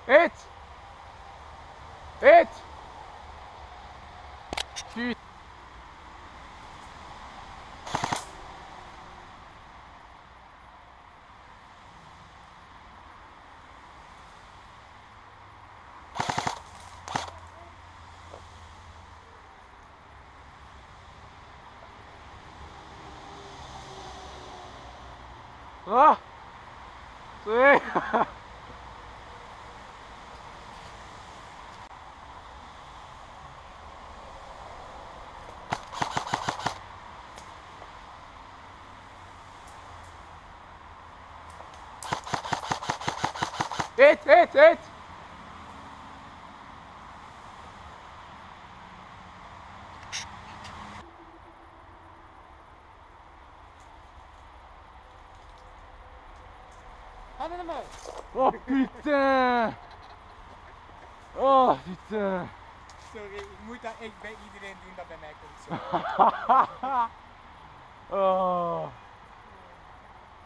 Hit! Hit! Puut. Ah! Sorry! Hit, hit, hit! Ga naar de muis. Oh putain! Oh putain! Sorry, ik moet dat echt bij iedereen doen dat bij mij komt. Zo. Oh.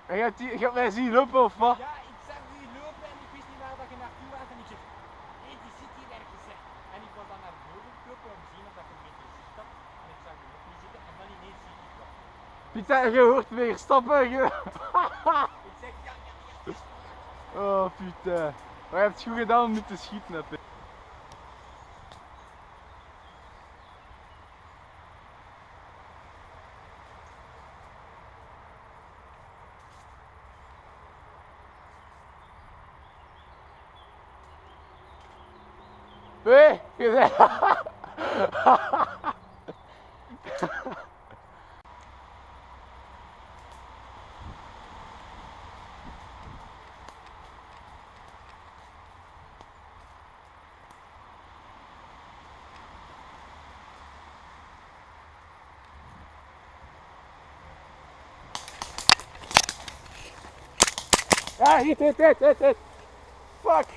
En je hebt mij zien lopen of wat? Ja, ik zag u lopen en ik wist niet waar dat je naartoe was en ik zeg, hé, die zit hier ergens. Hè. En ik was dan naar boven gekropen om te zien of dat je een beetje zicht had. En ik zag u nog niet zitten en dan ineens zie ik wat. Putain, je hoort weer stappen. Ik zeg, ja. Oh putain. Maar je hebt het goed gedaan om niet te schieten. Hè. Hé, je bent... Ja, hit. Fuck.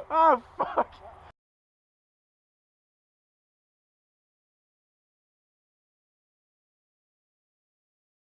Ah, fuck.